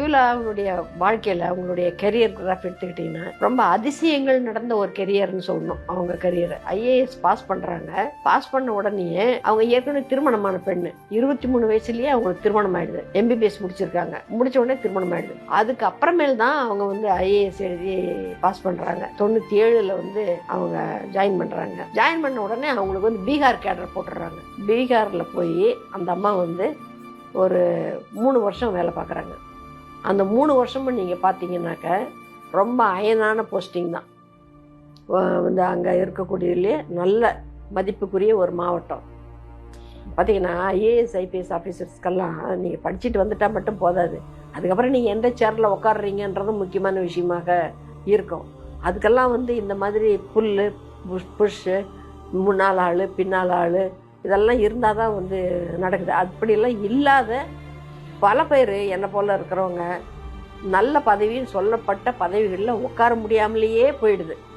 ஆக்சுவலாக அவங்களுடைய வாழ்க்கையில் அவங்களுடைய கெரியர் கிராஃப் எடுத்துக்கிட்டிங்கன்னா ரொம்ப அதிசயங்கள் நடந்த ஒரு கெரியர்னு சொல்லணும். அவங்க கெரியர் ஐஏஎஸ் பாஸ் பண்ணுறாங்க. பாஸ் பண்ண உடனே அவங்க ஏற்கனவே திருமணமான பெண்ணு 23 வயசுலேயே அவங்களுக்கு திருமணம் ஆயிடுது. எம்பிபிஎஸ் முடிச்சிருக்காங்க. முடிச்ச உடனே திருமணம் ஆயிடுது. அதுக்கு அப்புறமேல் தான் அவங்க வந்து ஐஏஎஸ் எழுதி பாஸ் பண்ணுறாங்க. 97 வந்து அவங்க ஜாயின் பண்ணுறாங்க. ஜாயின் பண்ண உடனே அவங்களுக்கு வந்து பீகார் கேடர் போட்டுடுறாங்க. பீகாரில் போய் அந்த அம்மா வந்து ஒரு 3 வருஷம் வேலை பார்க்குறாங்க. அந்த 3 வருஷமும் நீங்கள் பார்த்தீங்கன்னாக்க ரொம்ப அயனான போஸ்டிங் தான். வந்து அங்கே இருக்கக்கூடியதுலேயே நல்ல மதிப்புக்குரிய ஒரு மாவட்டம். பார்த்தீங்கன்னா ஐஏஎஸ் ஐபிஎஸ் ஆஃபீஸர்ஸ்க்கெல்லாம் நீங்கள் படிச்சுட்டு வந்துட்டால் மட்டும் போதாது. அதுக்கப்புறம் நீங்கள் எந்த சேரில் உட்காடுறீங்கன்றதும் முக்கியமான விஷயமாக இருக்கும். அதுக்கெல்லாம் வந்து இந்த மாதிரி புல்லு புஷ்ஷு முன்னால் ஆள் பின்னால் ஆள் இதெல்லாம் இருந்தால் தான் வந்து நடக்குது. அப்படியெல்லாம் இல்லாத பல பேர் என்னை போல் இருக்கிறவங்க நல்ல பதவின்னு சொல்லப்பட்ட பதவிகளில் உட்கார முடியாமலேயே போயிடுது.